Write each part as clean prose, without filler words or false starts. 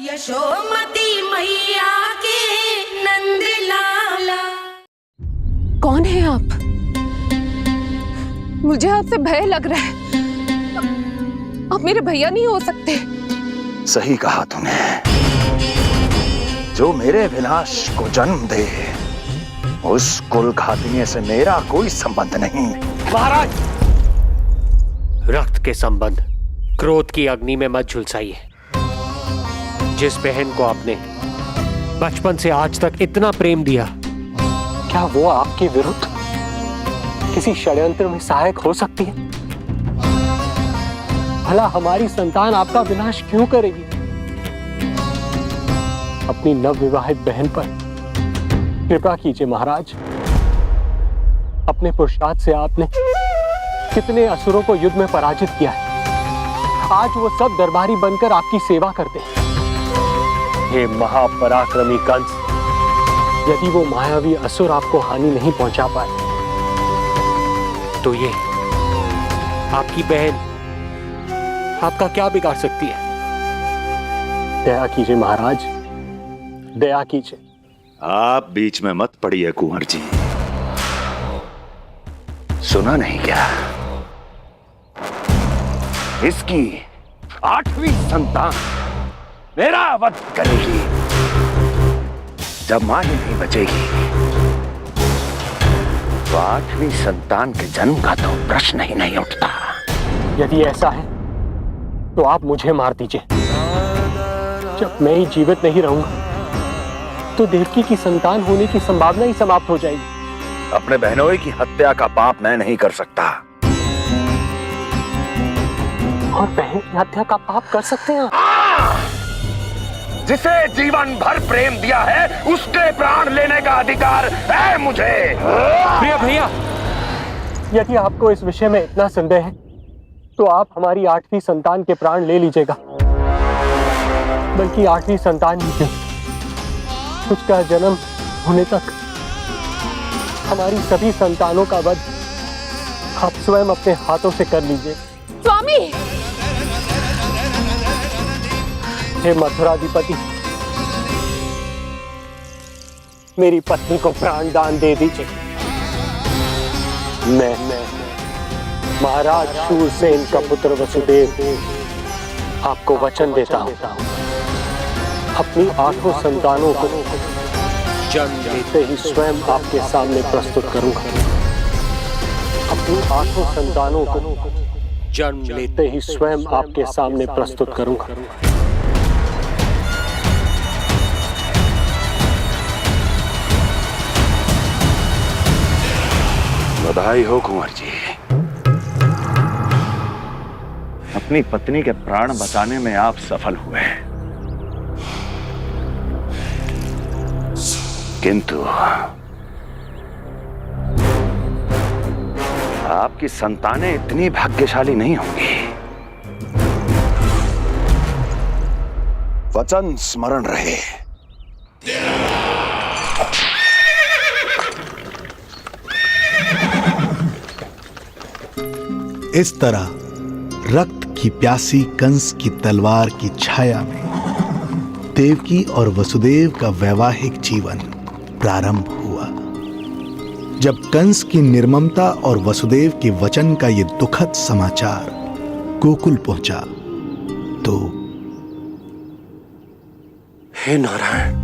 यशोमती मैया के नंद लाला। कौन है आप? मुझे आपसे भय लग रहा है। आप मेरे भैया नहीं हो सकते। सही कहा तूने। जो मेरे विनाश को जन्म दे उस कुल घातिनी से मेरा कोई संबंध नहीं। महाराज, रक्त के संबंध क्रोध की अग्नि में मत झुलसाइए। जिस बहन को आपने बचपन से आज तक इतना प्रेम दिया, क्या वो आपके विरुद्ध किसी षड्यंत्र में सहायक हो सकती है? भला हमारी संतान आपका विनाश क्यों करेगी? अपनी नवविवाहित बहन पर कृपा कीजिए महाराज। अपने पुरुषार्थ से आपने कितने असुरों को युद्ध में पराजित किया है। आज वो सब दरबारी बनकर आपकी सेवा करते हैं। हे महापराक्रमी कंस, यदि वो मायावी असुर आपको हानि नहीं पहुंचा पाए तो ये आपकी बहन आपका क्या बिगाड़ सकती है? दया कीजिए महाराज, दया कीजिए। आप बीच में मत पड़िए कुंवर जी। सुना नहीं क्या? इसकी 8वीं संतान मेरा वध करेगी। जब मां ही नहीं बचेगी तो 8वीं संतान के जन्म का तो प्रश्न ही नहीं उठता। यदि ऐसा है तो आप मुझे मार दीजिए। जब मैं ही जीवित नहीं रहूंगा तो देवकी की संतान होने की संभावना ही समाप्त हो जाएगी। अपने बहनोई की हत्या का पाप मैं नहीं कर सकता। और बहन की हत्या का पाप कर सकते हैं? जिसे जीवन भर प्रेम दिया है उसके प्राण लेने का अधिकार है मुझे। प्रिय भैया, यदि आपको इस विषय में इतना संदेह है तो आप हमारी 8वीं संतान के प्राण ले लीजिएगा। बल्कि 8वीं संतान ही क्यों, उसका जन्म होने तक हमारी सभी संतानों का वध आप स्वयं अपने हाथों से कर लीजिए। स्वामी! हे मथुराधिपति, मेरी पत्नी को प्राण दान दे दीजिए। मैं महाराज शूरसेन का पुत्र वसुदेव आपको वचन देता हूं, अपनी 8 संतानों को जन्म देते ही स्वयं आपके सामने प्रस्तुत करूंगा। अपनी 8 संतानों को जन्म लेते ही स्वयं आपके सामने प्रस्तुत करूंगा। बधाई हो कुंवर जी। अपनी पत्नी के प्राण बचाने में आप सफल हुए, किंतु आपकी संतानें इतनी भाग्यशाली नहीं होंगी। वचन स्मरण रहे। इस तरह रक्त की प्यासी कंस की तलवार की छाया में देवकी और वसुदेव का वैवाहिक जीवन प्रारंभ हुआ। जब कंस की निर्ममता और वसुदेव के वचन का ये दुखद समाचार गोकुल पहुंचा तो हे नारायण,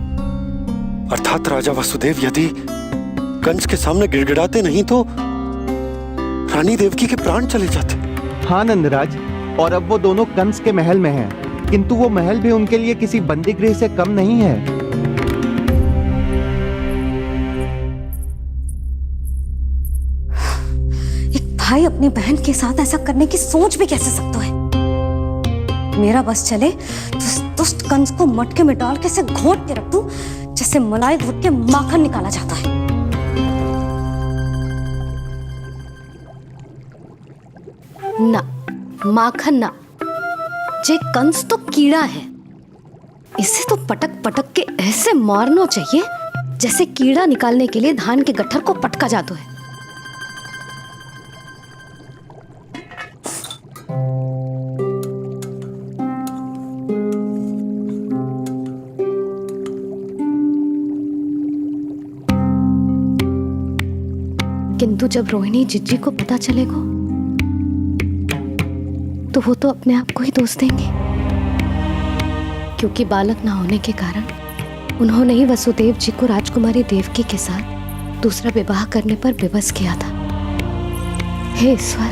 अर्थात राजा वसुदेव यदि कंस के सामने गिड़गिड़ाते नहीं तो रानी देवकी के प्राण चले जाते। हाँ नंदराज, और अब वो दोनों कंस के महल में हैं, किंतु वो महल भी उनके लिए किसी बंदी गृह से कम नहीं है। एक भाई अपनी बहन के साथ ऐसा करने की सोच भी कैसे सकता है? मेरा बस चले तो उस दुष्ट कंस को मटके में डाल के इसे घोंट के रख दूं, जैसे मलाई घोट के माखन निकाला जाता है। ना, माखन ना, जे कंस तो कीड़ा है। इसे तो पटक पटक के ऐसे मारना चाहिए जैसे कीड़ा निकालने के लिए धान के गट्ठर को पटका जाता है। किंतु जब रोहिणी जिज्जी को पता चलेगा तो वो तो अपने आप को ही दोष देंगे, क्योंकि बालक ना होने के कारण उन्होंने ही वसुदेव जी को राजकुमारी देवकी के साथ दूसरा विवाह करने पर विवश किया था। हे ईश्वर,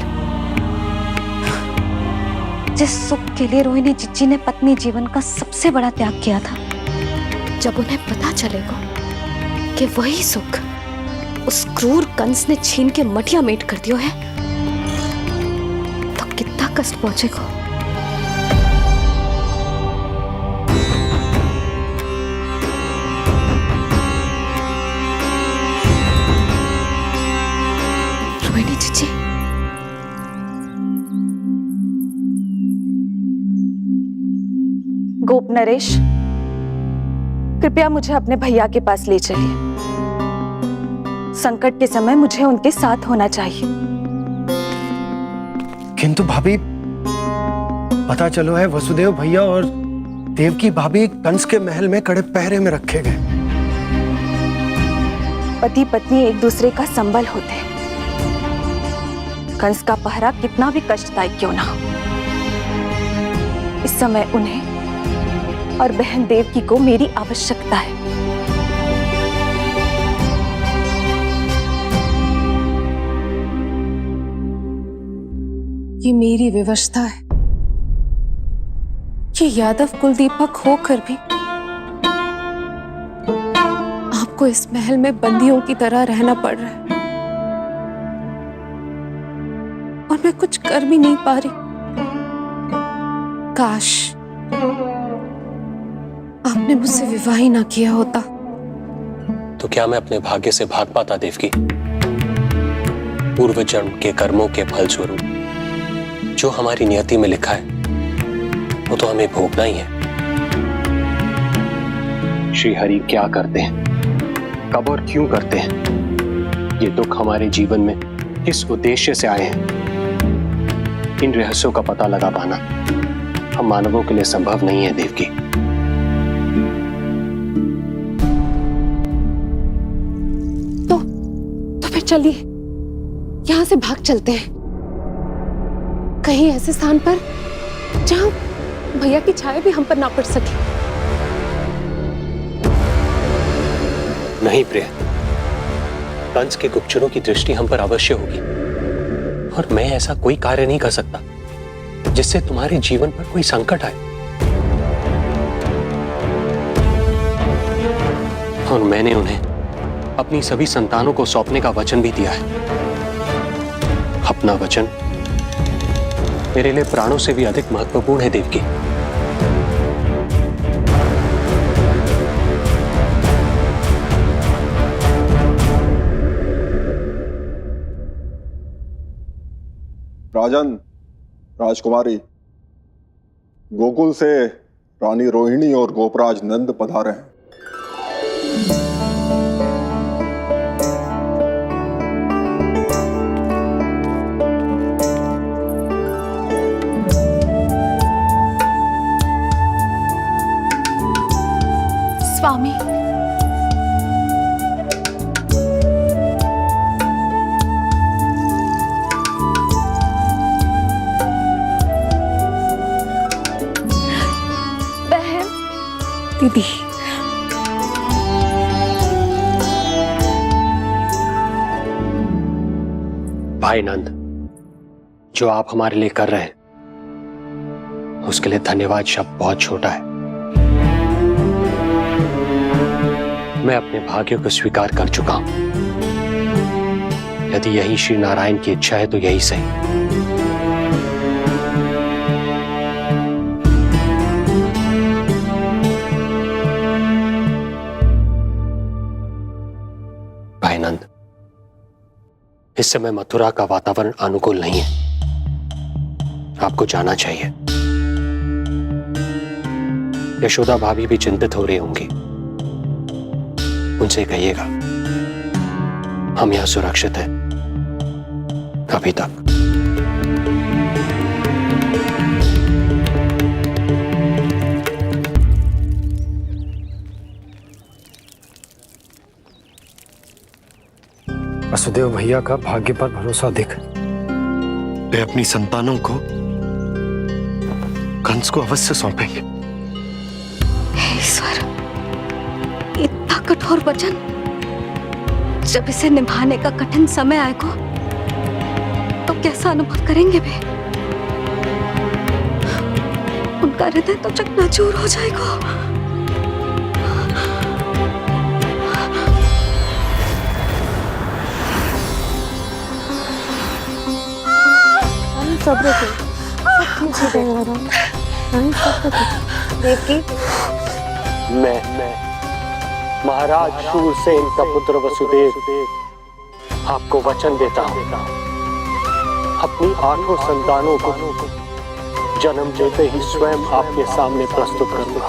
जिस सुख के लिए रोहिणी जिज्जी ने पत्नी जीवन का सबसे बड़ा त्याग किया था, जब उन्हें पता चलेगा कि वही सुख उस क्रूर कंस ने छीन के मटिया मेट कर दिया है, तो कितना कष्ट पहुंचेगा। रोहिणी जीजी, गोप नरेश, कृपया मुझे अपने भैया के पास ले चलिए। संकट के समय मुझे उनके साथ होना चाहिए। किंतु भाभी, पता चलो है वसुदेव भैया और देवकी भाभी कंस के महल में कड़े पहरे में रखे गए। पति पत्नी एक दूसरे का संबल होते हैं। कंस का पहरा कितना भी कष्टदायक क्यों ना हो, इस समय उन्हें और बहन देवकी को मेरी आवश्यकता है। ये मेरी व्यवस्था है। ये यादव कुलदीपक होकर भी आपको इस महल में बंदियों की तरह रहना पड़ रहा है, और मैं कुछ कर भी नहीं पा रही। काश आपने मुझसे विवाह ही ना किया होता। तो क्या मैं अपने भाग्य से भाग पाता देवकी? पूर्व जन्म के कर्मों के फलस्वरूप जो हमारी नियति में लिखा है वो तो हमें भोगना ही है। श्री हरि क्या करते हैं, कब और क्यों करते हैं, ये दुख हमारे जीवन में किस उद्देश्य से आए हैं, इन रहस्यों का पता लगा पाना हम मानवों के लिए संभव नहीं है देवकी। तो फिर चलिए यहां से भाग चलते हैं, कहीं ऐसे स्थान पर जहां भैया की छाया भी हम पर ना पड़ सके। नहीं प्रिय, कंस के गुप्तचरों की दृष्टि हम पर अवश्य होगी, और मैं ऐसा कोई कार्य नहीं कर सकता जिससे तुम्हारे जीवन पर कोई संकट आए। और मैंने उन्हें अपनी सभी संतानों को सौंपने का वचन भी दिया है। अपना वचन मेरे लिए प्राणों से भी अधिक महत्वपूर्ण है देवकी। राजन, राजकुमारी, गोकुल से रानी रोहिणी और गोपराज नंद पधारे हैं। स्वामी, बहन, दीदी, भाई नंद, जो आप हमारे लिए कर रहे हैं उसके लिए धन्यवाद शब्द बहुत छोटा है। मैं अपने भाग्य को स्वीकार कर चुका हूं। यदि यही श्री नारायण की इच्छा है तो यही सही। भाई नंद, इस समय मथुरा का वातावरण अनुकूल नहीं है, आपको जाना चाहिए। यशोदा भाभी भी चिंतित हो रही होंगी, उनसे कहिएगा हम यहां सुरक्षित हैं अभी तक। वसुदेव भैया का भाग्य पर भरोसा देख वे अपनी संतानों को कंस को अवश्य सौंपेंगे। हे ईश्वर, इतना कठोर वचन, जब इसे निभाने का कठिन समय आएगा तो कैसा अनुभव करेंगे वे? उनका हृदय तो चकनाचूर हो जाएगा। सब्र से सब ठीक हो जाएगा। देवकी, मैं महाराज शूरसेन का पुत्र वसुदेव आपको वचन देता हूं, अपनी 8 संतानों को जन्म देते ही स्वयं आपके सामने प्रस्तुत करूंगा।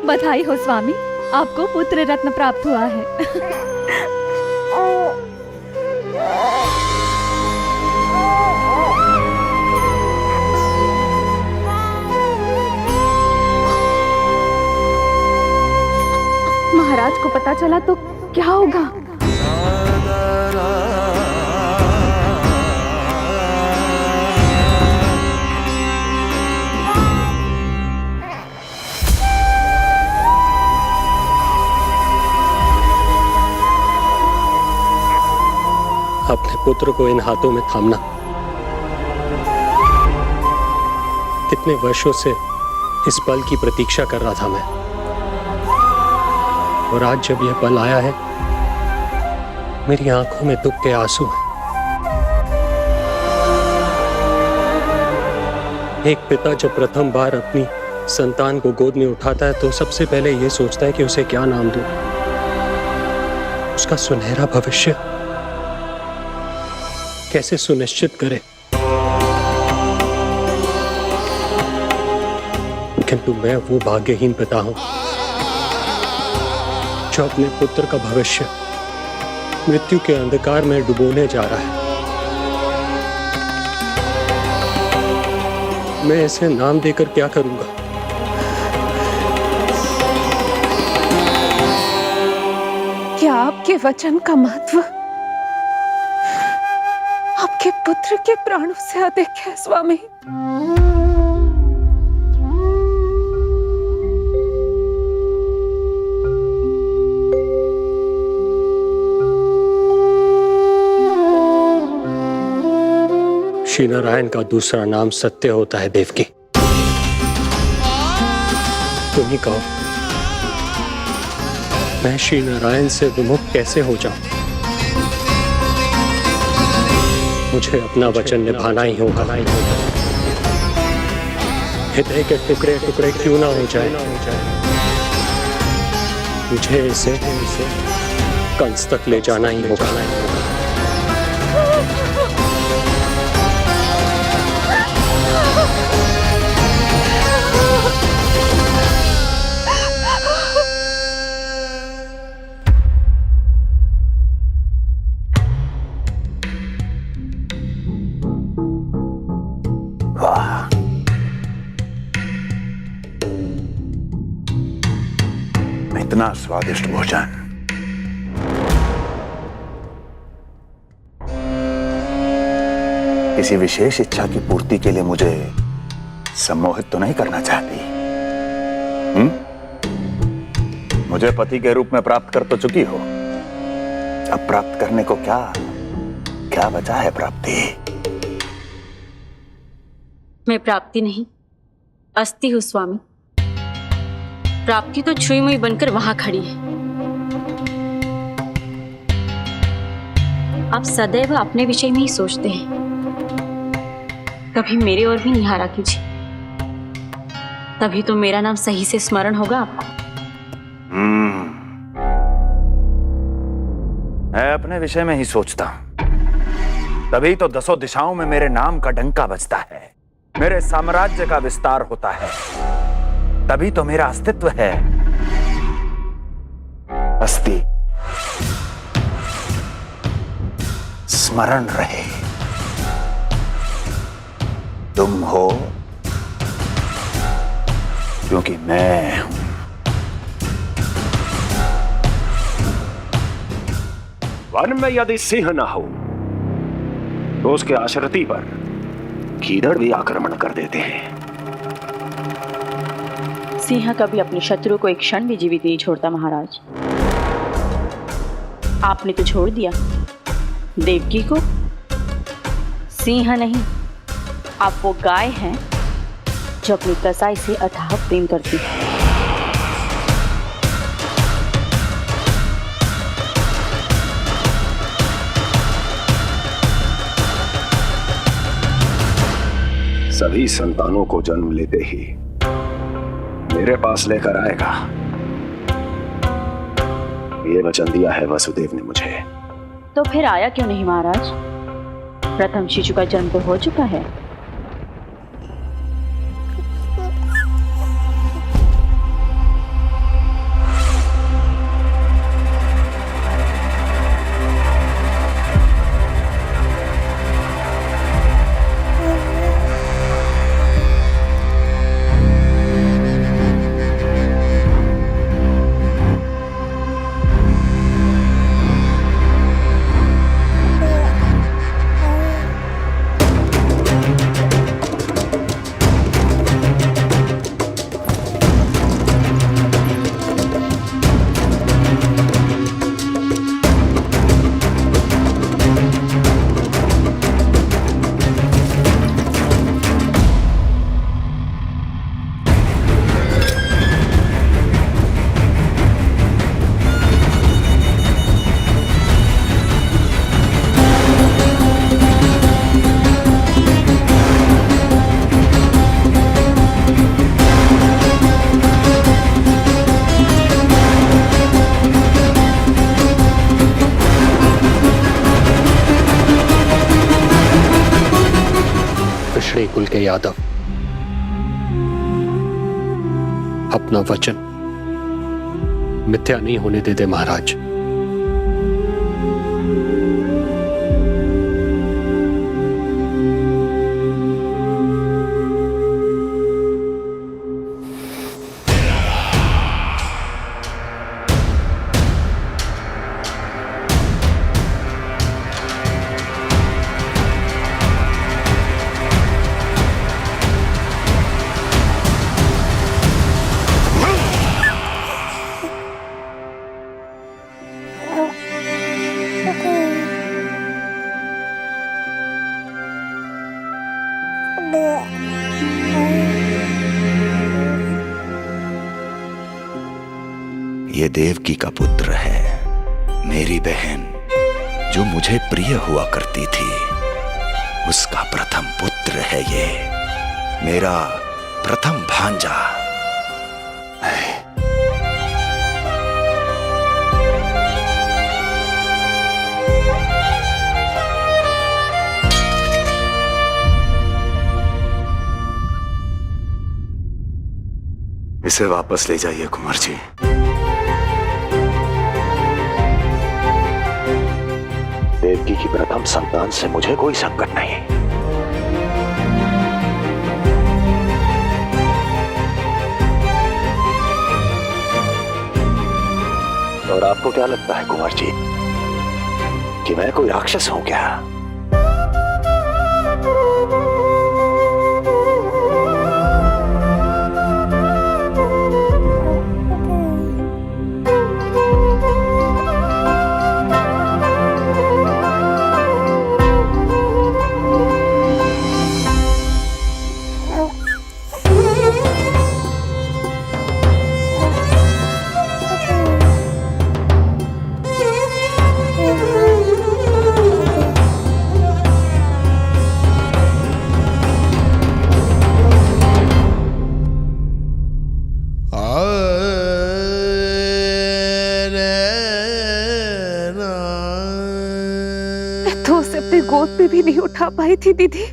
बधाई हो स्वामी, आपको पुत्र रत्न प्राप्त हुआ है। महाराज को पता चला तो क्या होगा? अपने पुत्र को इन हाथों में थामना। कितने वर्षों से इस पल की प्रतीक्षा कर रहा था मैं, और आज जब यह पल आया है, मेरी आंखों में दुख के आंसू हैं। एक पिता जब प्रथम बार अपनी संतान को गोद में उठाता है तो सबसे पहले यह सोचता है कि उसे क्या नाम दूं, उसका सुनहरा भविष्य कैसे सुनिश्चित करे। किंतु मैं वो भाग्यहीन पिता हूं जो अपने पुत्र का भविष्य मृत्यु के अंधकार में डुबोने जा रहा है। मैं इसे नाम देकर क्या करूंगा? क्या आपके वचन का महत्व आपके पुत्र के प्राणों से अधिक है स्वामी? श्री नारायण का दूसरा नाम सत्य होता है देवकी। तुम ही कहो, मैं श्री नारायण से विमुख कैसे हो जाऊं? मुझे अपना वचन निभाना ही होगा। हृदय के टुकड़े टुकड़े क्यों ना हो जाए, मुझे इसे कंस तक ले जाना ही होगा। इतना स्वादिष्ट भोजन किसी विशेष इच्छा की पूर्ति के लिए मुझे सम्मोहित तो नहीं करना चाहती? मुझे पति के रूप में प्राप्त कर तो चुकी हो, अब प्राप्त करने को क्या क्या बचा है? प्राप्ति? मैं प्राप्ति नहीं, अस्थि हूँ स्वामी। प्राप्ति तो छुई मुई बनकर वहां खड़ी है। आप सदैव अपने विषय में ही सोचते हैं, कभी मेरे ओर भी निहारा कीजिए, तभी तो मेरा नाम सही से स्मरण होगा आपको। मैं अपने विषय में ही सोचता हूं, तभी तो 10 दिशाओं में मेरे नाम का डंका बजता है, मेरे साम्राज्य का विस्तार होता है, तभी तो मेरा अस्तित्व है। अस्थि स्मरण रहे, तुम हो क्योंकि मैं हूं। वन में यदि सिंह न हो तो उसके आश्रिति पर गीदड़ भी आक्रमण कर देते हैं। सिंह कभी अपने शत्रु को एक क्षण भी जीवित नहीं छोड़ता महाराज। आपने तो छोड़ दिया देवकी को। सिंह नहीं, आप वो गाय हैं जो अपनी कसाई से अथाह प्रेम करती है। सभी संतानों को जन्म लेते ही मेरे पास लेकर आएगा, ये वचन दिया है वसुदेव ने मुझे। तो फिर आया क्यों नहीं महाराज? प्रथम शिशु का जन्म तो हो चुका है। कुल के यादव अपना वचन मिथ्या नहीं होने देते महाराज। ये देवकी का पुत्र है, मेरी बहन जो मुझे प्रिय हुआ करती थी, उसका प्रथम पुत्र है ये, मेरा प्रथम भांजा। इसे वापस ले जाइए कुंवर जी। देवकी की प्रथम संतान से मुझे कोई संकट नहीं। और आपको क्या लगता है कुंवर जी कि मैं कोई राक्षस हूं क्या? तो उसे अपनी गोद पे भी नहीं उठा पाई थी दीदी।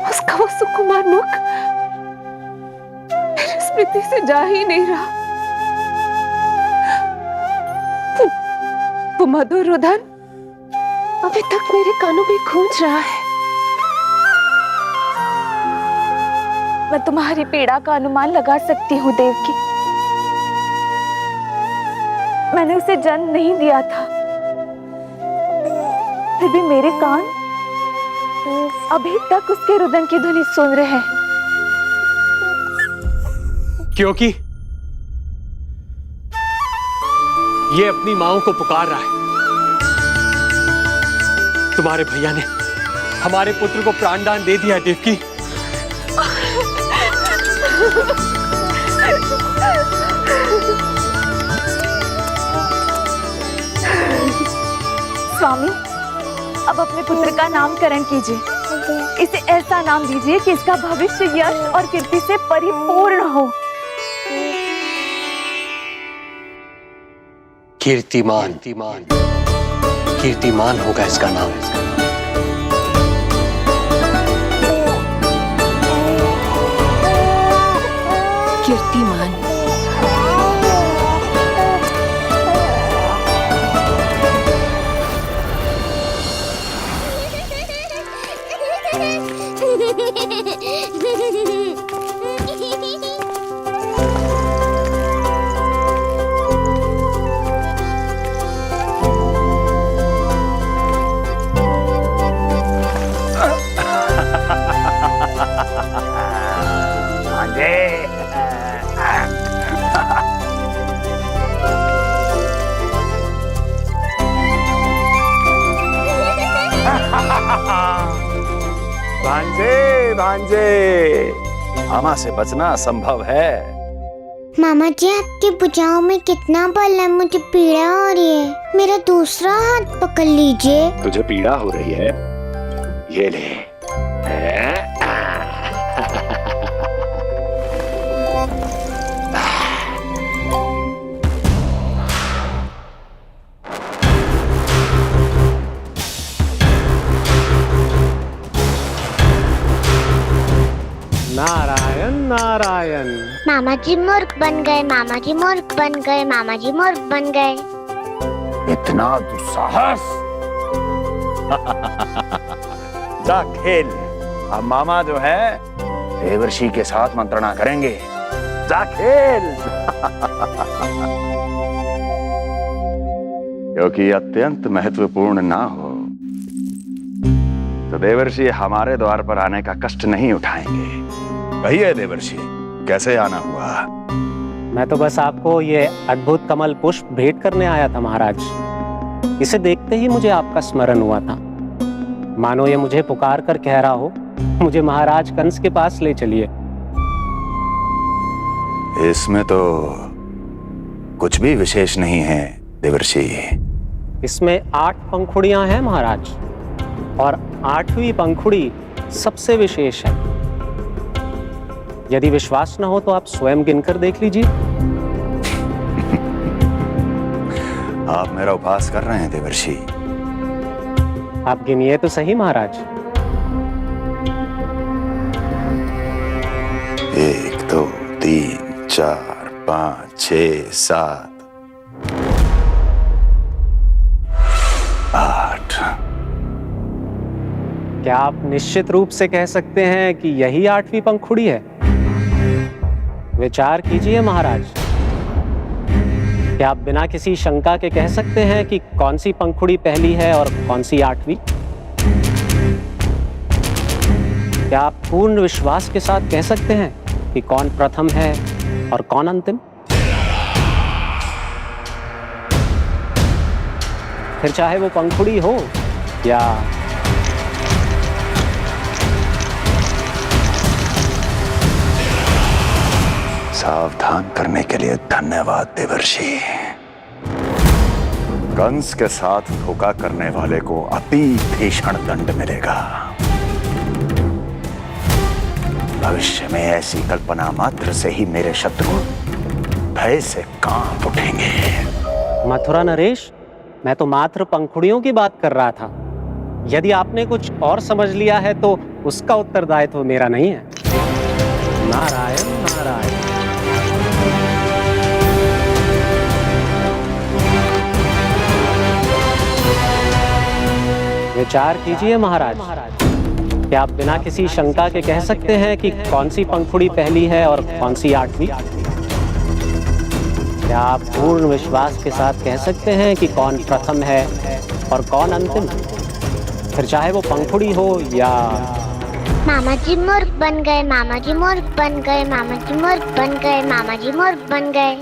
उसका वो सुकुमार मुख मेरी स्मृति से जा ही नहीं रहा। वो मधुर रुदन अभी तक मेरे कानों में गूंज रहा है। मैं तुम्हारी पीड़ा का अनुमान लगा सकती हूँ देवकी। मैंने उसे जन्म नहीं दिया था, फिर भी मेरे कान अभी तक उसके रुदन की ध्वनि सुन रहे हैं। क्योंकि ये अपनी माओ को पुकार रहा है। तुम्हारे भैया ने हमारे पुत्र को प्राणदान दे दिया देवकी। स्वामी, अब अपने पुत्र का नामकरण कीजिए। इसे ऐसा नाम दीजिए कि इसका भविष्य यश और कीर्ति से परिपूर्ण हो। कीर्तिमान कीर्तिमान होगा इसका नाम। कीर्तिमान। भांजे भांजे, मामा से बचना असंभव है। मामा जी, आपकी भुजाओं में कितना बल है, मुझे पीड़ा हो रही है। मेरा दूसरा हाथ पकड़ लीजिए। तुझे पीड़ा हो रही है? ये ले। नारायण नारायण। मामा जी मूर्ख बन गए, मामा जी मूर्ख बन गए, मामा जी मूर्ख बन गए। इतना दुस्साहस! जा खेल। अब मामा जो है देवर्षि के साथ मंत्रणा करेंगे। जा खेल। क्योंकि अत्यंत महत्वपूर्ण ना हो तो देवर्षि हमारे द्वार पर आने का कष्ट नहीं उठाएंगे। कहिए देवर्षि, कैसे आना हुआ? मैं तो बस आपको ये अद्भुत कमल पुष्प भेंट करने आया था महाराज। इसे देखते ही मुझे आपका स्मरण हुआ था। मानो ये मुझे पुकार कर कह रहा हो, मुझे महाराज कंस के पास ले चलिए। इसमें तो कुछ भी विशेष नहीं है देवर्षि। इसमें 8 पंखुड़ियां हैं महाराज, और 8वीं पंखुड़ी सबसे विशेष है। यदि विश्वास न हो तो आप स्वयं गिनकर देख लीजिए। आप मेरा उपहास कर रहे हैं देवर्षि। आप गिनिए तो सही महाराज। 1 2 3 4 5 6 7 8। क्या आप निश्चित रूप से कह सकते हैं कि यही 8वीं पंखुड़ी है? विचार कीजिए महाराज। क्या आप बिना किसी शंका के कह सकते हैं कि कौन सी पंखुड़ी पहली है और कौन सी 8वीं? क्या आप पूर्ण विश्वास के साथ कह सकते हैं कि कौन प्रथम है और कौन अंतिम? फिर चाहे वो पंखुड़ी हो या सावधान करने के लिए धन्यवाद देवर्षि। कंस के साथ धोखा करने वाले को अति भीषण दंड मिलेगा। भविष्य में ऐसी कल्पना मात्र से ही मेरे शत्रु भय से कांप उठेंगे। मथुरा नरेश, मैं तो मात्र पंखुड़ियों की बात कर रहा था। यदि आपने कुछ और समझ लिया है तो उसका उत्तरदायित्व मेरा नहीं है। नारायण नारायण। विचार कीजिए महाराज। क्या आप बिना किसी शंका के कह सकते हैं कि कौन सी पंखुड़ी पहली है और कौन सी आठवीं? क्या आप पूर्ण विश्वास के साथ कह सकते हैं कि कौन प्रथम है और कौन अंतिम? फिर चाहे वो पंखुड़ी हो या... मामा जी मूर्ख बन गए, मामा जी मूर्ख बन गए, मामा जी मूर्ख बन गए, मामा जी मूर्ख बन गए।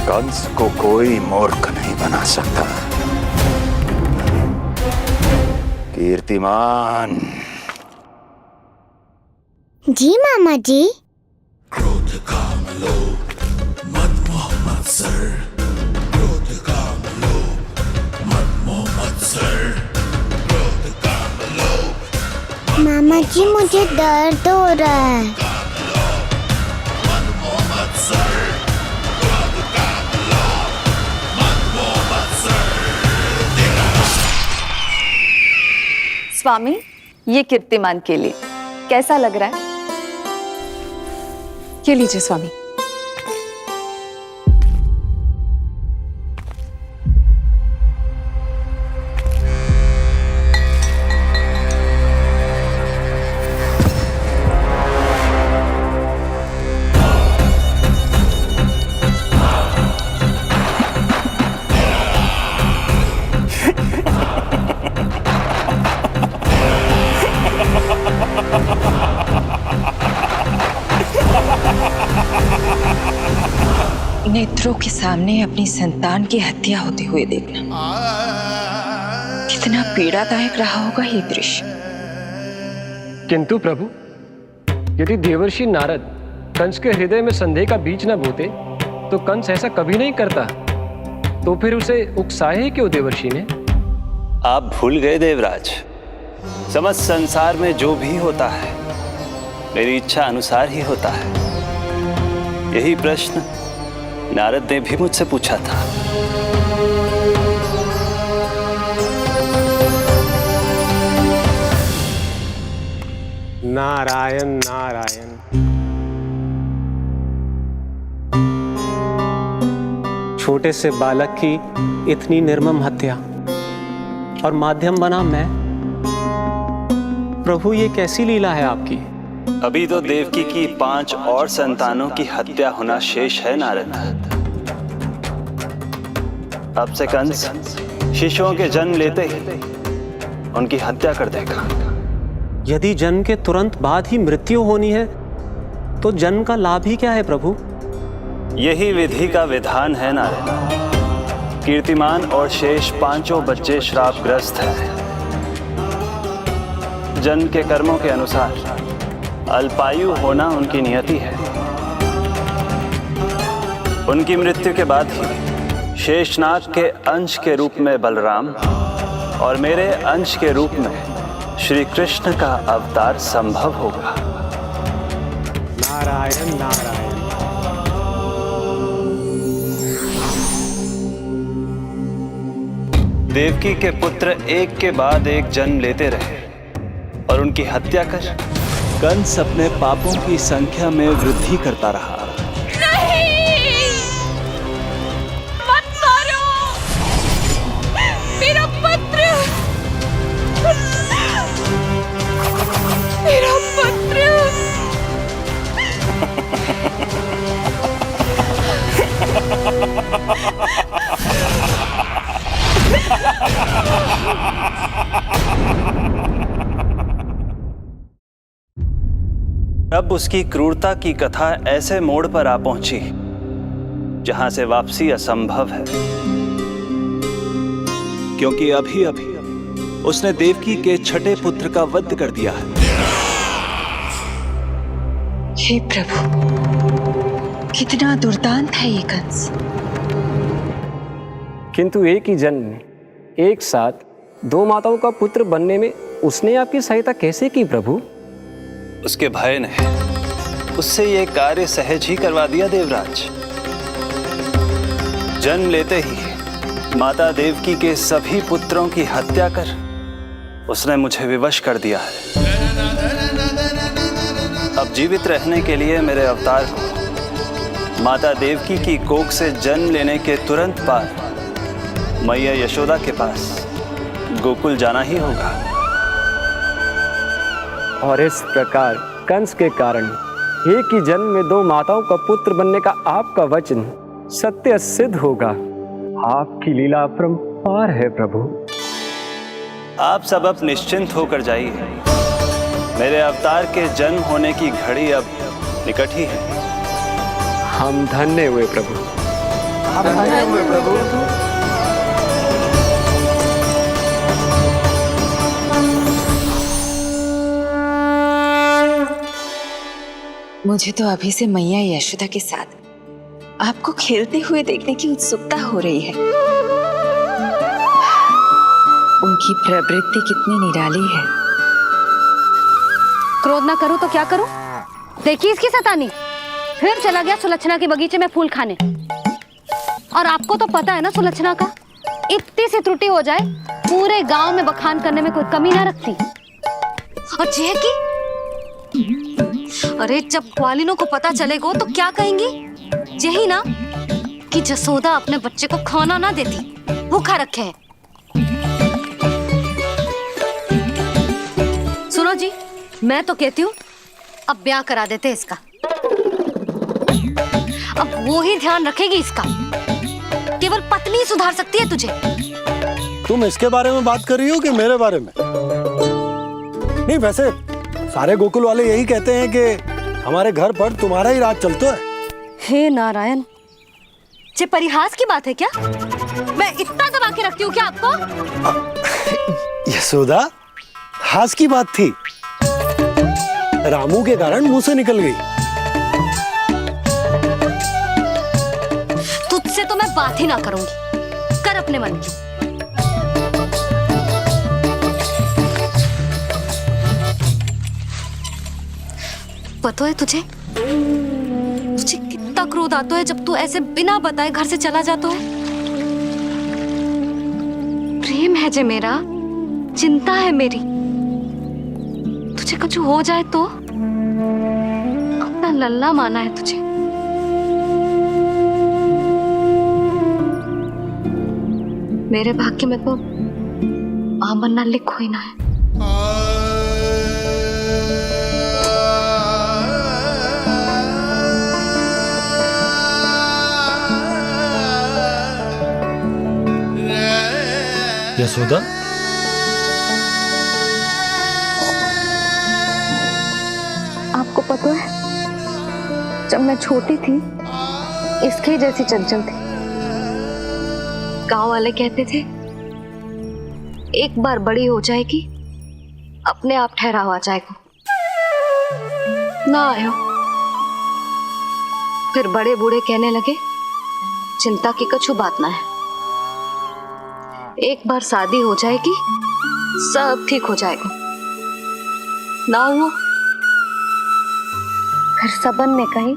कंस को कोई मूर्ख नहीं बना सकता। कीर्तिमान। जी मामा जी। क्रोध काम लोभ मद मोह मत्सर, क्रोध काम लोभ मद मोह मत्सर, क्रोध काम लोभ। मामा जी मुझे दर्द हो रहा है। मद मोह मत्सर, क्रोध काम लोभ मद मोह मत्सर। स्वामी, ये कीर्तिमान के लिए कैसा लग रहा है? ये लीजिए स्वामी। नेत्रों के सामने अपनी संतान की हत्या होते हुए देखना कितना पीड़ादायक रहा होगा ये दृश्य। किंतु प्रभु, यदि देवर्षि नारद कंस के हृदय में संदेह का बीज न बोते तो कंस ऐसा कभी नहीं करता। तो फिर उसे उकसाए ही क्यों देवर्षि ने? आप भूल गए देवराज, समस्त संसार में जो भी होता है मेरी इच्छा अनुसार ही होता है। यही प्रश्न नारद ने भी मुझसे पूछा था। नारायण नारायण। छोटे से बालक की इतनी निर्मम हत्या और माध्यम बना मैं। प्रभु, ये कैसी लीला है आपकी? अभी तो देवकी की 5 और संतानों की हत्या होना शेष है नारद। अब से कंस शिशुओं के जन्म लेते ही उनकी हत्या कर देगा। यदि जन्म के तुरंत बाद ही मृत्यु होनी है तो जन्म का लाभ ही क्या है प्रभु? यही विधि का विधान है नारद। कीर्तिमान और शेष 5 बच्चे श्रापग्रस्त हैं। जन्म के कर्मों के अनुसार अल्पायु होना उनकी नियति है। उनकी मृत्यु के बाद ही शेषनाग के अंश के रूप में बलराम और मेरे अंश के रूप में श्री कृष्ण का अवतार संभव होगा। नारायण नारायण। देवकी के पुत्र एक के बाद एक जन्म लेते रहे और उनकी हत्या कर कंस अपने पापों की संख्या में वृद्धि करता रहा। नहीं! मत मारो! मेरा पुत्र! मेरा पुत्र! अब उसकी क्रूरता की कथा ऐसे मोड़ पर आ पहुंची जहां से वापसी असंभव है, क्योंकि अभी अभी उसने देवकी के छठे पुत्र का वध कर दिया है। हे प्रभु, कितना दुर्दांत है ये कंस। किंतु एक ही जन्म में एक साथ 2 माताओं का पुत्र बनने में उसने आपकी सहायता कैसे की प्रभु? उसके भय ने उससे यह कार्य सहज ही करवा दिया देवराज। जन्म लेते ही माता देवकी के सभी पुत्रों की हत्या कर उसने मुझे विवश कर दिया है। अब जीवित रहने के लिए मेरे अवतार को माता देवकी की कोख से जन्म लेने के तुरंत बाद मैया यशोदा के पास गोकुल जाना ही होगा। और इस प्रकार कंस के कारण एक ही जन्म में दो माताओं का पुत्र बनने का आपका वचन सत्य सिद्ध होगा। आपकी लीला अपरंपार है प्रभु। आप सब अब निश्चिंत होकर जाइए। मेरे अवतार के जन्म होने की घड़ी अब निकट ही है। हम धन्य हुए प्रभु। मुझे तो अभी से मैया यशोदा के साथ आपको खेलते हुए देखने की उत्सुकता हो रही है। उनकी प्रवृत्ति कितनी निराली है। क्रोध ना करूं तो क्या करूं? देखिए इसकी सतानी, फिर चला गया सुलक्षणा के बगीचे में फूल खाने। और आपको तो पता है ना सुलक्षणा का, इतनी सी त्रुटि हो जाए पूरे गांव में बखान करने में कोई कमी ना रखती। और जे की अरे जब ग्वालिनों को पता चलेगा तो क्या कहेंगी? यही ना कि जसोदा अपने बच्चे को खाना ना देती, भूखा रखे है। सुनो जी, मैं तो कहती हूँ अब ब्याह करा देते इसका। अब वो ही ध्यान रखेगी इसका। केवल पत्नी सुधार सकती है तुझे। तुम इसके बारे में बात कर रही हो कि मेरे बारे में? नहीं, वैसे सारे गोकुल वाले यही कहते हैं कि हमारे घर पर तुम्हारा ही राज चलता है। हे नारायण, ये परिहास की बात है क्या? मैं इतना दबा के रखती हूँ क्या आपको? यशोदा, हास की बात थी। रामू के कारण मुंह से निकल गई। तुझसे तो मैं बात ही ना करूंगी। कर अपने मन की। पता है तुझे कितना क्रोध आता है जब तू ऐसे बिना बताए घर से चला जाता है। प्रेम है जे मेरा, चिंता है मेरी। तुझे कुछ हो जाए तो अपना लल्ला माना है तुझे। मेरे भाग्य में तो मां बनना लिखो ही ना है। यशोदा, आपको पता है, जब मैं छोटी थी इसके जैसी चंचल थी। गांव वाले कहते थे एक बार बड़ी हो जाएगी अपने आप ठहराव आ जाएगा। ना आयो। फिर बड़े बूढ़े कहने लगे चिंता की कछु बात ना है, एक बार शादी हो जाएगी सब ठीक हो जाएगा। ना हुआ। फिर सबन ने कही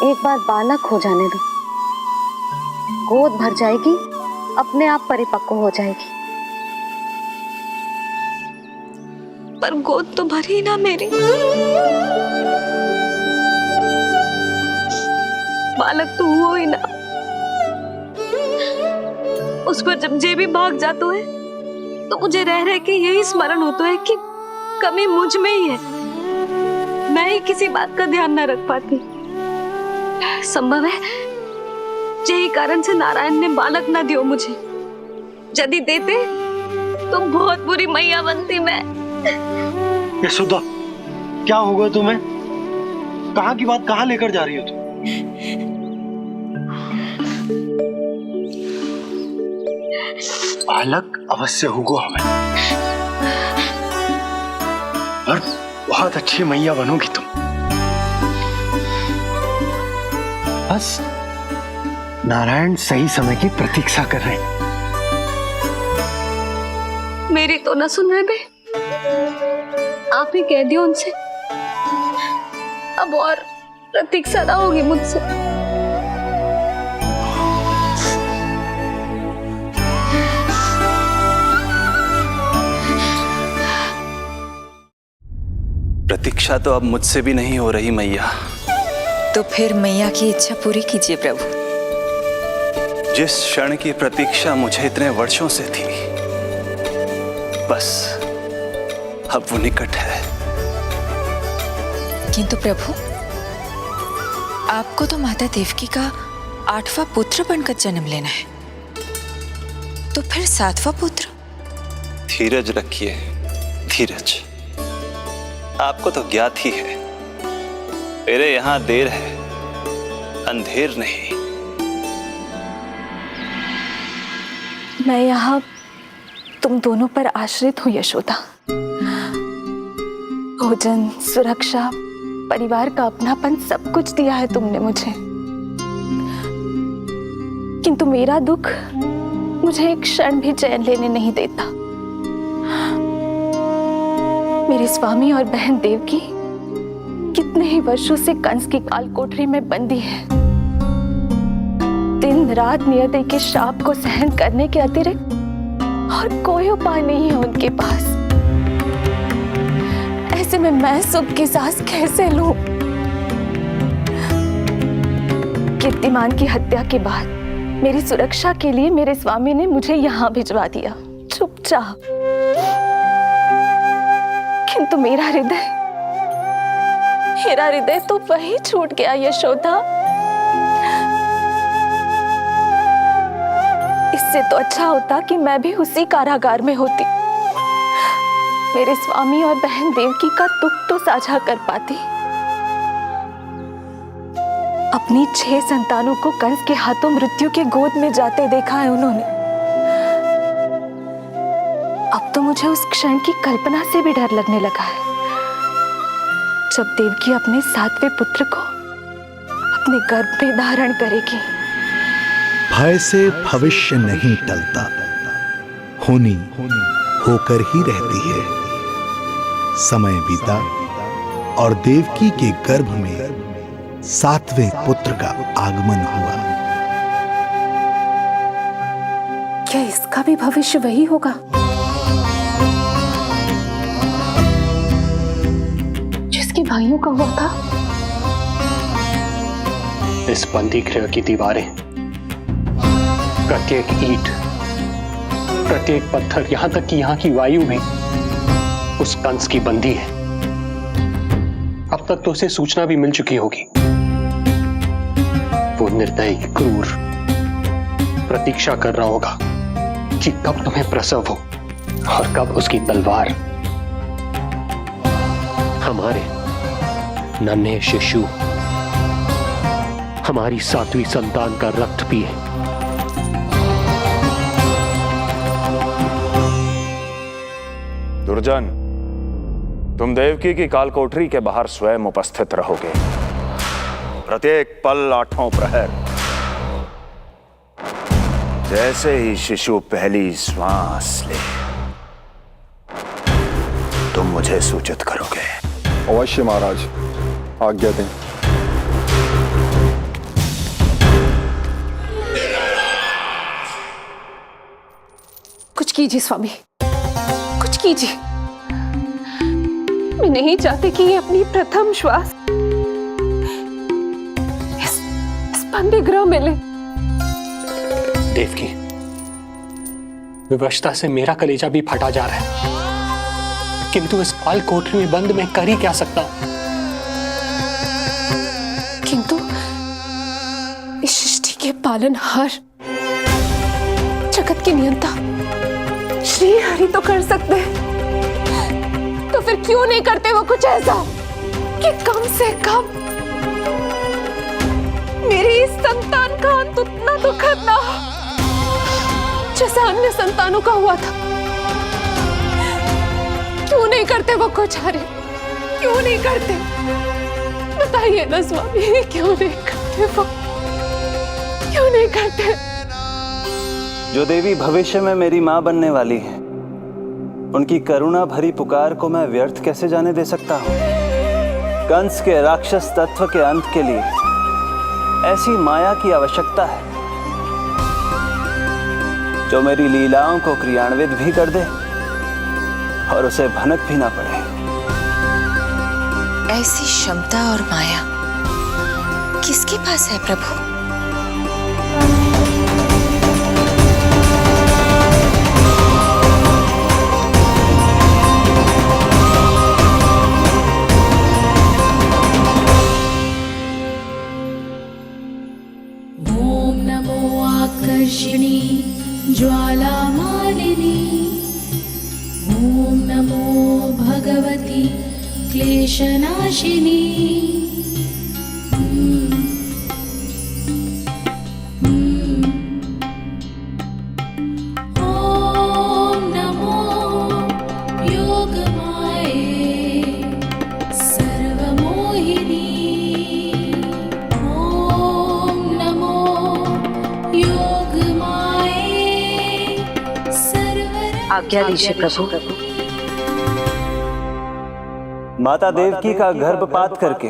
एक बार बालक हो जाने दो, गोद भर जाएगी अपने आप परिपक्व हो जाएगी। पर गोद तो भरी ना मेरी। बालक तो हुआ ही ना। उस पर जब जे भी भाग जाता है तो मुझे रह रह के यही स्मरण होता है कि कमी मुझ में ही है। मैं ही किसी बात का ध्यान न रख पाती। संभव है यही कारण से नारायण ने बालक ना दियो मुझे। यदि देते तो बहुत बुरी मैया बनती मैं। यशोदा, क्या होगा तुम्हें? कहाँ की बात कहाँ लेकर जा रही हो तुम? बालक अवश्य होगा हमें, और बहुत अच्छी मैया बनोगी तुम। बस नारायण सही समय की प्रतीक्षा कर रहे हैं। मेरी तो ना सुन रहे बे। आप ही कह दियो उनसे, अब और प्रतीक्षा ना होगी मुझसे। प्रतीक्षा तो अब मुझसे भी नहीं हो रही मैया। तो फिर मैया की इच्छा पूरी कीजिए प्रभु। जिस क्षण की प्रतीक्षा मुझे इतने वर्षों से थी, बस अब वो निकट है। किंतु प्रभु, आपको तो माता देवकी का 8वां पुत्र बनकर जन्म लेना है, तो फिर 7वां पुत्र? धीरज रखिए, धीरज। आपको तो ज्ञात ही है, मेरे यहां देर है, अंधेर नहीं। मैं यहाँ तुम दोनों पर आश्रित हूँ यशोदा। भोजन, सुरक्षा, परिवार का अपनापन सब कुछ दिया है तुमने मुझे, किंतु मेरा दुख मुझे एक क्षण भी चैन लेने नहीं देता। मेरे स्वामी और बहन देवकी कितने ही वर्षों से कंस की काल कोठरी में बंदी है। दिन रात नियति के श्राप को सहन करने के अतिरिक्त और कोई उपाय नहीं है उनके पास। ऐसे में मैं सुख की सांस कैसे लूं? कीर्तिमान की हत्या के बाद मेरी सुरक्षा के लिए मेरे स्वामी ने मुझे यहाँ भिजवा दिया, चुपचाप। किंतु मेरा हृदय तो वही छूट गया यशोदा। इससे तो अच्छा होता कि मैं भी उसी कारागार में होती, मेरे स्वामी और बहन देवकी का दुख तो साझा कर पाती। अपनी 6 संतानों को कंस के हाथों मृत्यु के गोद में जाते देखा है उन्होंने। अब तो मुझे उस क्षण की कल्पना से भी डर लगने लगा है, जब देवकी अपने 7वें पुत्र को अपने गर्भ में धारण करेगी। भय से भविष्य नहीं टलता, होनी होकर ही रहती है। समय बीता और देवकी के गर्भ में 7वें पुत्र का आगमन हुआ। क्या इसका भी भविष्य वही होगा जिसके भाइयों का हुआ था? इस बंदी गृह की दीवारें, प्रत्येक ईंट, प्रत्येक पत्थर, यहां तक कि यहां की वायु भी उस कंस की बंदी है। अब तक तो उसे सूचना भी मिल चुकी होगी। वो निर्दयी, क्रूर प्रतीक्षा कर रहा होगा कि कब तुम्हें प्रसव हो और कब उसकी तलवार हमारे नन्हे शिशु, हमारी 7वीं संतान का रक्त पिए। दुर्जन, तुम देवकी की कालकोठरी के बाहर स्वयं उपस्थित रहोगे, प्रत्येक पल 8वां प्रहर। जैसे ही शिशु पहली श्वास ले, तुम मुझे सूचित करोगे। अवश्य महाराज, आज्ञा दें। कुछ कीजिए स्वामी, कुछ कीजिए। मैं नहीं चाहती कि ये अपनी प्रथम श्वास इस बंदी गृह में ले। देवकी, विवशता से मेरा कलेजा भी फटा जा रहा है, किंतु इस काल कोठरी में बंद में कर ही क्या सकता हूं? किंतु इस सृष्टि के पालनहार, जगत के नियंता श्री हरि तो कर सकते हैं, तो फिर क्यों नहीं करते वो कुछ ऐसा कि कम से कम मेरी इस संतान का अंत उतना दुखद ना हो जैसा अन्य संतानों का हुआ था। क्यों नहीं करते वो कुछ? हरे क्यों नहीं करते? बताइए ना स्वामी, क्यों नहीं करते वो? क्यों नहीं करते? जो देवी भविष्य में मेरी मां बनने वाली है, उनकी करुणा भरी पुकार को मैं व्यर्थ कैसे जाने दे सकता हूं? कंस के राक्षस तत्व के अंत के लिए ऐसी माया की आवश्यकता है जो मेरी लीलाओं को क्रियान्वित भी कर दे और उसे भनक भी ना पड़े। ऐसी क्षमता और माया किसके पास है प्रभु? ओम नमो आकर्षिणी ज्वाला मालिनी, ओम नमो भगवती क्लेशनाशिनी। ओम नमो योगमाये सर्वमोहिनी। ओम नमो योगमाये आज्ञा दीजिए प्रभु। माता देवकी का गर्भपात करके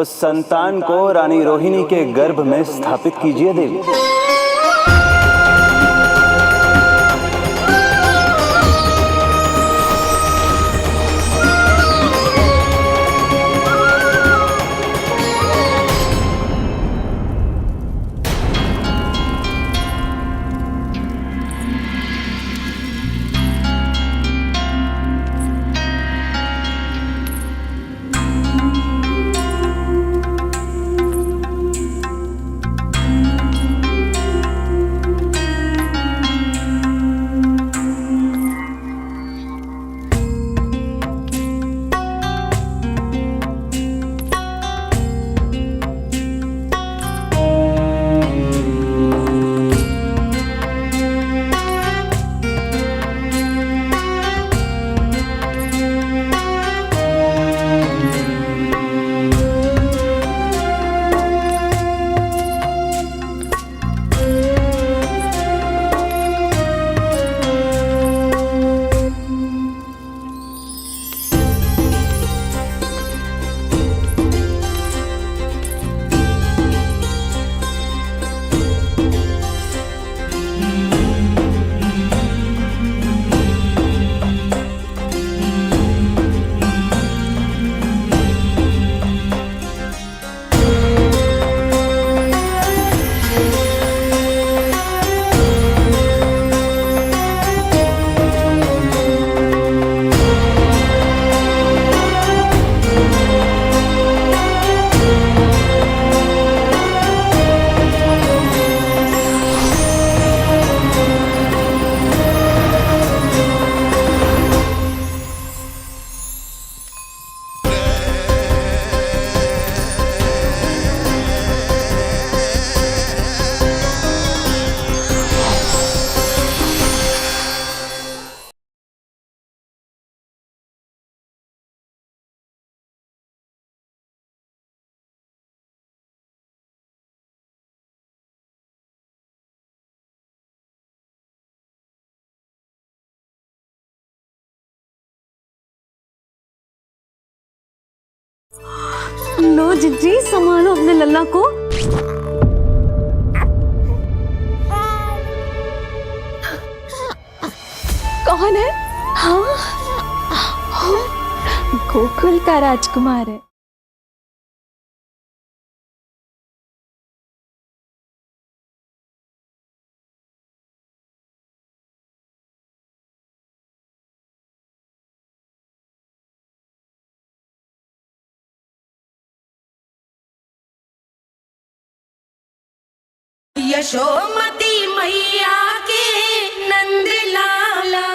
उस संतान को रानी रोहिणी के गर्भ में स्थापित कीजिए देवी। लो जिज्जी, संभालो अपने लल्ला को। कौन है? हाँ, गोकुल का राजकुमार है। यशोमती मैया के नंद लाला।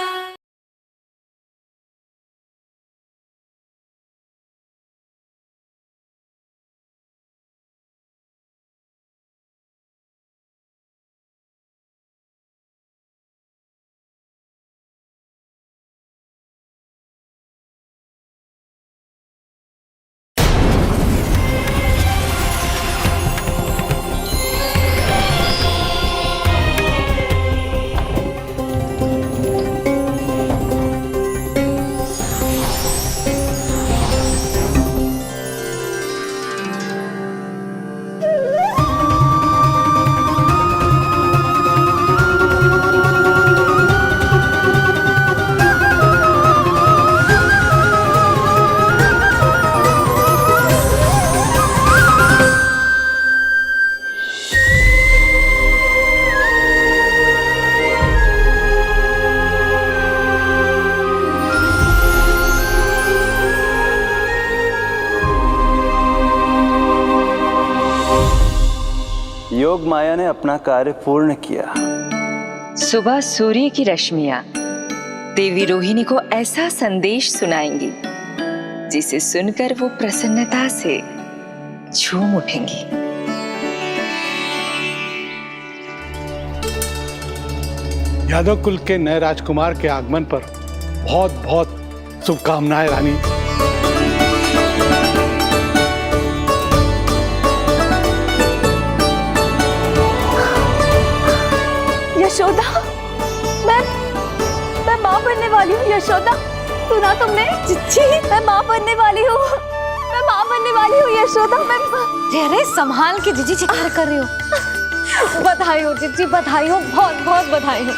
योग माया ने अपना कार्य पूर्ण किया। सुबह सूर्य की रश्मियां देवी रोहिणी को ऐसा संदेश सुनाएंगी जिसे सुनकर वो प्रसन्नता से झूम उठेंगी। यादव कुल के नए राजकुमार के आगमन पर बहुत बहुत शुभकामनाएं रानी। यशोदा, मैं माँ बनने वाली हूँ। यशोदा, सुना तुमने? चिच्ची, मैं माँ बनने वाली हूँ। मैं माँ बनने वाली हूँ यशोदा। मैं अरे संभाल के जीजी चिकार कर रही हो। बधाई हो चिच्ची, बधाई हो, बहुत बहुत बधाई हो।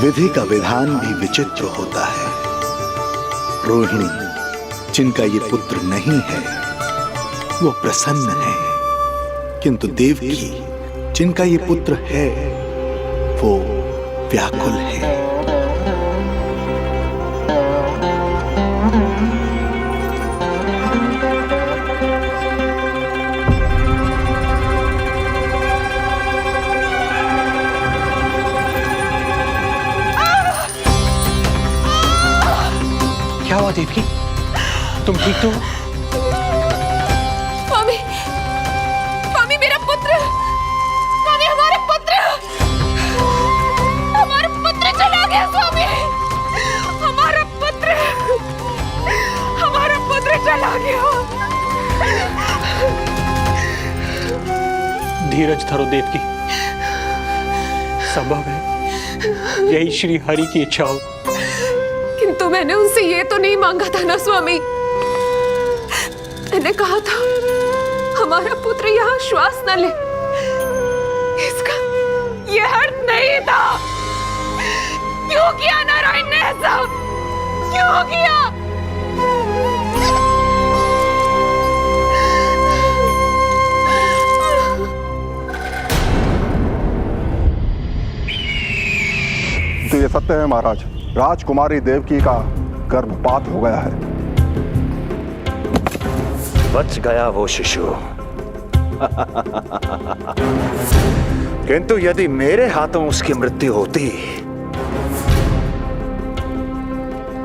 विधि का विधान भी विचित्र होता है। रोहिणी, जिनका ये पुत्र नहीं है, वो प्रसन्न है, किंतु देवकी, जिनका ये पुत्र है, वो व्याकुल है। क्या हुआ देवकी? तुम ठीक तो हो? स्वामी, स्वामी मेरा पुत्र, स्वामी हमारा पुत्र चला गया। स्वामी, हमारा पुत्र चला गया। धीरज धरो देवकी, संभव है यही श्री हरि की इच्छा हो। किंतु मैंने उनसे ये तो नहीं मांगा था ना स्वामी। मैंने कहा था हमारा पुत्र यहाँ श्वास न ले। इसका ये अर्थ नहीं था। क्यों किया नारायण ने ऐसा? क्यों किया? तो ये सत्य है महाराज, राजकुमारी देवकी का गर्भपात हो गया है। बच गया वो शिशु। किंतु यदि मेरे हाथों उसकी मृत्यु होती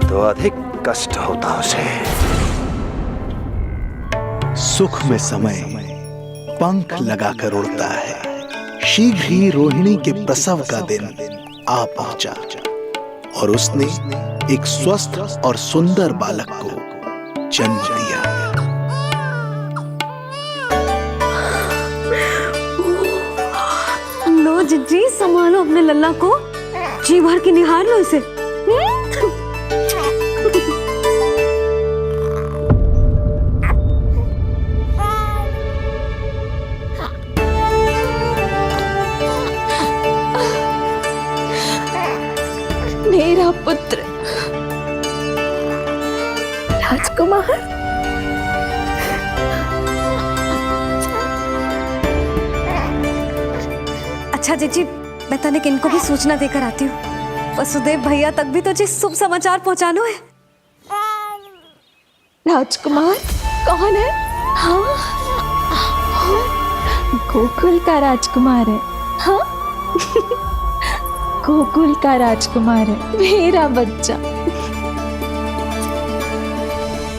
तो अधिक कष्ट होता उसे। सुख में समय पंख लगाकर उड़ता है। शीघ्र ही रोहिणी के प्रसव का दिन आ पहुंचा और उसने एक स्वस्थ और सुंदर बालक को जन्म दिया। लो जिज्जी, संभालो अपने लल्ला को, जी भर के निहार लो इसे। मेरा पुत्र राजकुमार। अच्छा जीजी, मैं तनिक इनको भी सूचना देकर आती हूँ। वसुदेव भैया तक भी तो जी शुभ समाचार पहुंचानो है। राजकुमार कौन है? हाँ, गोकुल का राजकुमार है। हाँ, गोकुल का राजकुमार है मेरा बच्चा।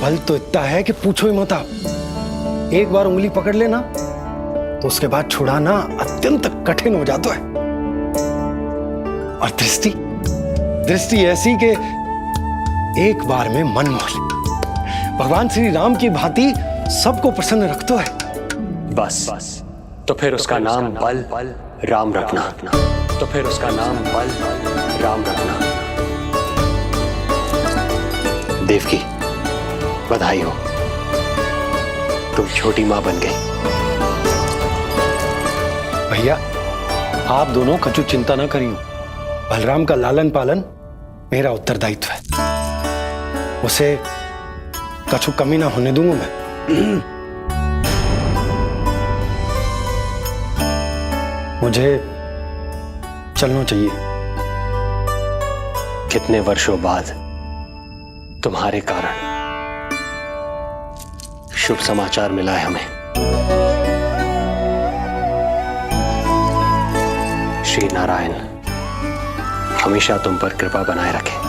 बल तो इतना है कि पूछो ही मत। एक बार उंगली पकड़ लेना तो उसके बाद छुड़ाना अत्यंत कठिन हो जाता है। और दृष्टि ऐसी कि एक बार में मन मोह ले। भगवान श्री राम की भांति सबको प्रसन्न रखता है। बस तो फिर उसका नाम बल राम रखना। तो फिर उसका नाम बल राम रखना। देवकी, बधाई हो, तुम छोटी मां बन गई। भैया, आप दोनों कछु चिंता न करियो। बलराम का लालन पालन मेरा उत्तरदायित्व है। उसे कछु कमी ना होने दूंगा मैं। मुझे चलना चाहिए। कितने वर्षों बाद तुम्हारे कारण शुभ समाचार मिला है हमें। श्री नारायण हमेशा तुम पर कृपा बनाए रखे।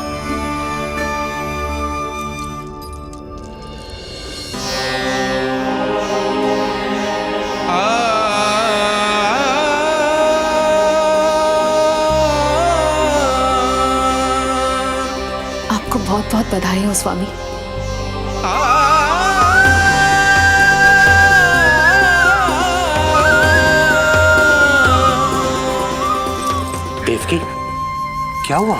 आपको बहुत बहुत बधाई हो स्वामी। देवकी, क्या हुआ?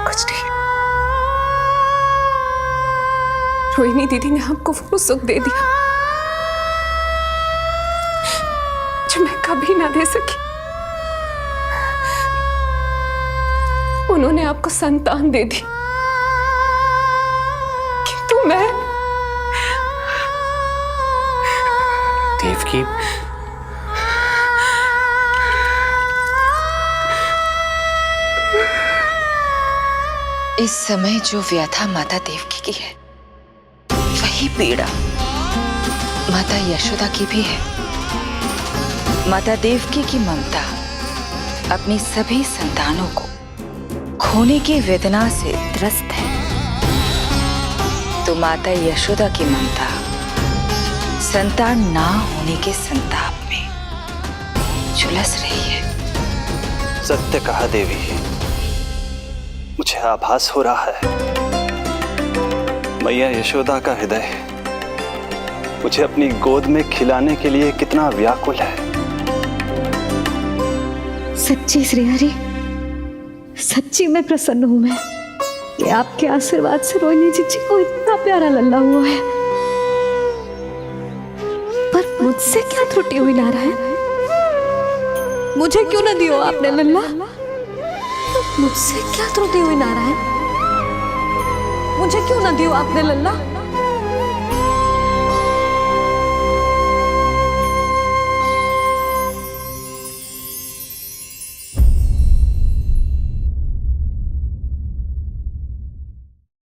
कुछ नहीं। रोहिणी दीदी ने आपको वो सुख दे दिया जो मैं कभी ना दे सकी। उन्होंने आपको संतान दे दी, किंतु मैं देवकी, इस समय जो व्यथा माता देवकी की है वही पीड़ा माता यशोदा की भी है। माता देवकी की ममता अपनी सभी संतानों को खोने की वेदना से त्रस्त है, तो माता यशोदा की ममता संतान ना होने के संताप में झुलस रही है। सत्य कहा देवी, मुझे आभास हो रहा है मैया यशोदा का हृदय मुझे अपनी गोद में खिलाने के लिए कितना व्याकुल है। सच्ची श्री हरि, सच्ची में प्रसन्न हूं मैं कि आपके आशीर्वाद से रोहिणी जी को इतना प्यारा लल्ला हुआ है। पर मुझसे क्या त्रुटि हुई नारायण? मुझे क्यों न दियो आपने लल्ला? मुझसे क्या त्रुटि हुई नारायण? मुझे क्यों न दियो आपने लल्ला?